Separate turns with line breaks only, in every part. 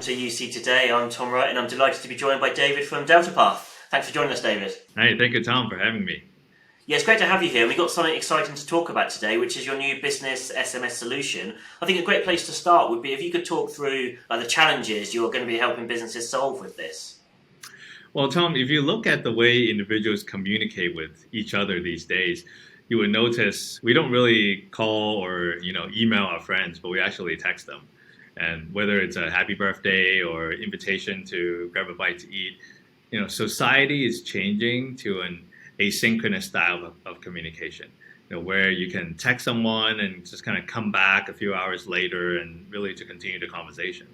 to UC Today. I'm Tom Wright, and I'm delighted to be joined by David from Deltapath. Thanks for joining us, David.
Hey, thank you, Tom, for having me.
Yeah, it's great to have you here. We've got something exciting to talk about today, which is your new business SMS solution. I think a great place to start would be if you could talk through the challenges you're going to be helping businesses solve with this.
Well, Tom, if you look at the way individuals communicate with each other these days, you would notice we don't really call or email our friends, but we actually text them. And whether it's a happy birthday or invitation to grab a bite to eat, society is changing to an asynchronous style of communication, where you can text someone and just kind of come back a few hours later and really to continue the conversation.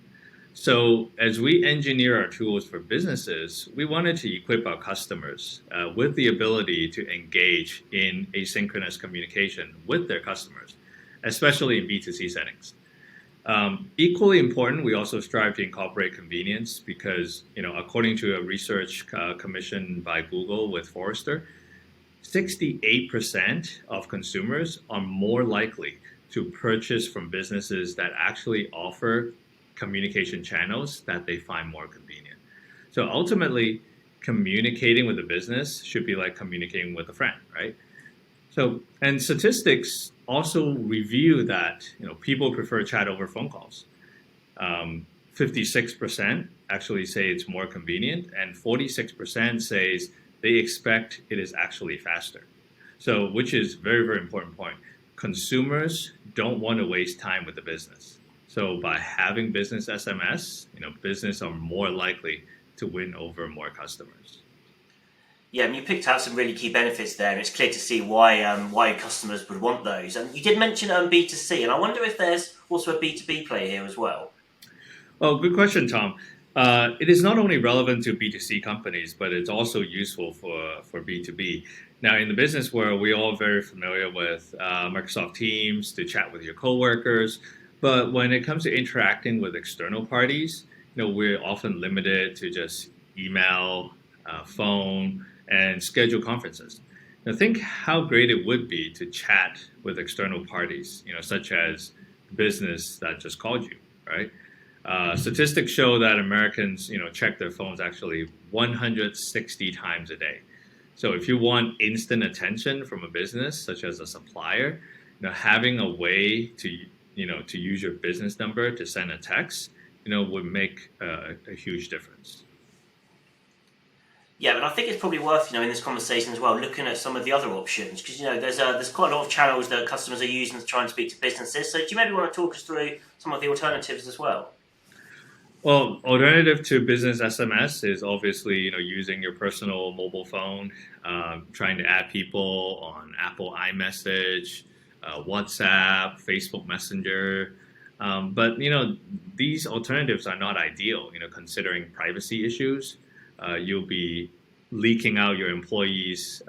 So as we engineer our tools for businesses, we wanted to equip our customers with the ability to engage in asynchronous communication with their customers, especially in B2C settings. Equally important, we also strive to incorporate convenience because, according to a research commissioned by Google with Forrester, 68% of consumers are more likely to purchase from businesses that actually offer communication channels that they find more convenient. So ultimately, communicating with a business should be like communicating with a friend, right? So, and statistics also review that people prefer chat over phone calls. 56% actually say it's more convenient, and 46% says they expect it is actually faster. So, which is very, very important point. Consumers don't want to waste time with the business. So by having business SMS, business are more likely to win over more customers.
Yeah, and you picked out some really key benefits there, and it's clear to see why customers would want those. And you did mention B2C, and I wonder if there's also a B2B play here as well.
Oh, good question, Tom. It is not only relevant to B2C companies, but it's also useful for B2B. Now, in the business world, we're all very familiar with Microsoft Teams to chat with your coworkers. But when it comes to interacting with external parties, we're often limited to just email, phone, and schedule conferences. Now, think how great it would be to chat with external parties, such as the business that just called you, right? Statistics show that Americans, check their phones actually 160 times a day. So if you want instant attention from a business, such as a supplier, having a way to use your business number to send a text, would make a huge difference.
Yeah, but I think it's probably worth, in this conversation as well, looking at some of the other options because, there's quite a lot of channels that customers are using to try and speak to businesses. So do you maybe want to talk us through some of the alternatives as well?
Well, alternative to business SMS is obviously, using your personal mobile phone, trying to add people on Apple iMessage, WhatsApp, Facebook Messenger. But, these alternatives are not ideal, considering privacy issues. You'll be leaking out your employees'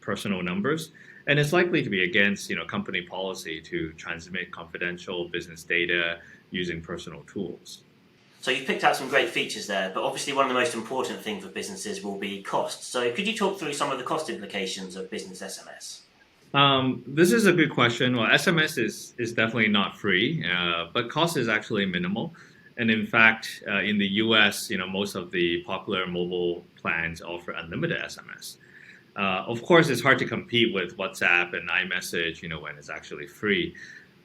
personal numbers. And it's likely to be against, company policy to transmit confidential business data using personal tools.
So you've picked out some great features there, but obviously one of the most important things for businesses will be cost. So could you talk through some of the cost implications of business SMS?
This is a good question. Well, SMS is definitely not free, but cost is actually minimal. And in fact, in the US, most of the popular mobile plans offer unlimited SMS. Of course, it's hard to compete with WhatsApp and iMessage, when it's actually free.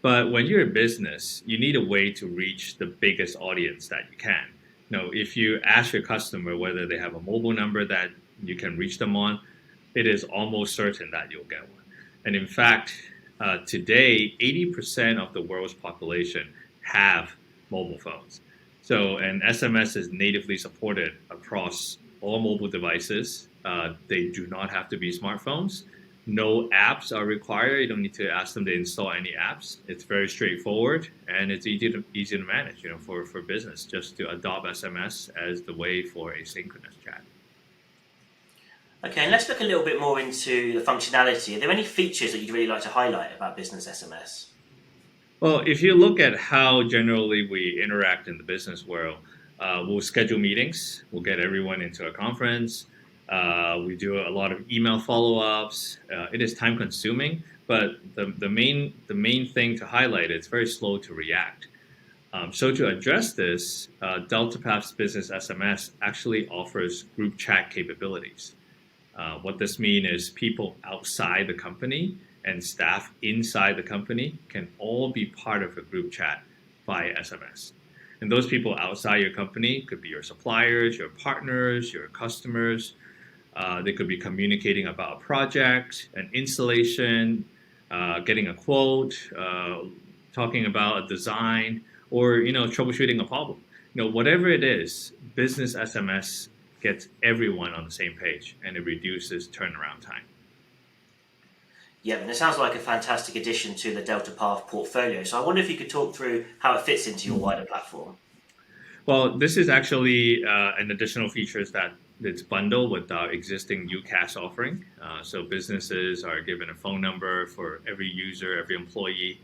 But when you're a business, you need a way to reach the biggest audience that you can. If you ask your customer whether they have a mobile number that you can reach them on, it is almost certain that you'll get one. And in fact, today, 80% of the world's population have mobile phones. So, and SMS is natively supported across all mobile devices. They do not have to be smartphones. No apps are required. You don't need to ask them to install any apps. It's very straightforward and it's easy to manage, for business, just to adopt SMS as the way for asynchronous chat.
Okay, and let's look a little bit more into the functionality. Are there any features that you'd really like to highlight about business SMS?
Well, if you look at how generally we interact in the business world, we'll schedule meetings, we'll get everyone into a conference, we do a lot of email follow-ups. It is time consuming, but the main thing to highlight is it's very slow to react. So to address this, Deltapath's Business SMS actually offers group chat capabilities. What this means is people outside the company and staff inside the company can all be part of a group chat via SMS. And those people outside your company could be your suppliers, your partners, your customers. They could be communicating about a project, an installation, getting a quote, talking about a design, or troubleshooting a problem. Whatever it is, business SMS gets everyone on the same page, and it reduces turnaround time.
Yeah, and it sounds like a fantastic addition to the Deltapath portfolio. So I wonder if you could talk through how it fits into your wider platform.
Well, this is actually an additional feature that's bundled with our existing UCaaS offering. So businesses are given a phone number for every user, every employee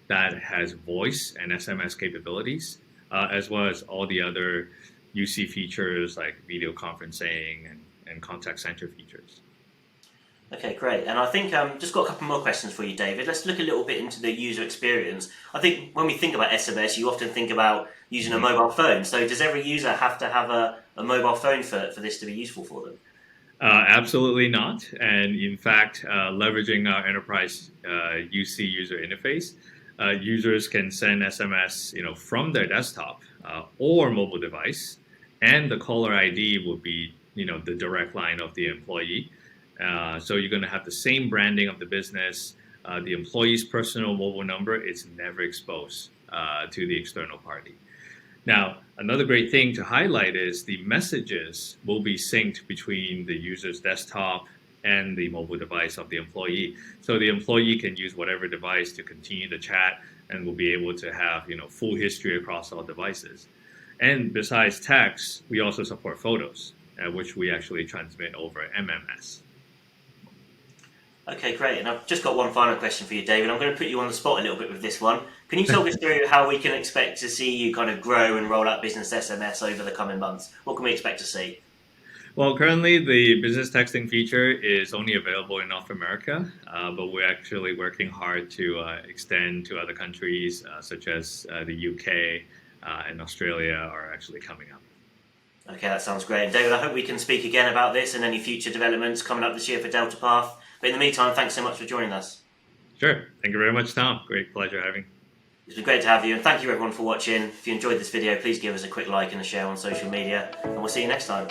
that has voice and SMS capabilities, as well as all the other UC features like video conferencing and contact center features.
Okay, great. And I think just got a couple more questions for you, David. Let's look a little bit into the user experience. I think when we think about SMS, you often think about using a mobile phone. So does every user have to have a mobile phone for this to be useful for them?
Absolutely not. And in fact, leveraging our enterprise UC user interface, users can send SMS, from their desktop or mobile device, and the caller ID will be, the direct line of the employee. So you're going to have the same branding of the business. The employee's personal mobile number is never exposed to the external party. Now, another great thing to highlight is the messages will be synced between the user's desktop and the mobile device of the employee. So the employee can use whatever device to continue the chat and will be able to have full history across all devices. And besides text, we also support photos, which we actually transmit over MMS.
Okay, great. And I've just got one final question for you, David. I'm going to put you on the spot a little bit with this one. Can you talk us through how we can expect to see you kind of grow and roll out business SMS over the coming months? What can we expect to see?
Well, currently the business texting feature is only available in North America, but we're actually working hard to extend to other countries such as the UK and Australia are actually coming up.
Okay, that sounds great. And David, I hope we can speak again about this and any future developments coming up this year for Deltapath. But in the meantime, thanks so much for joining us.
Sure. Thank you very much, Tom. Great pleasure having.
It's been great to have you, and thank you everyone for watching. If you enjoyed this video, please give us a quick like and a share on social media, and we'll see you next time.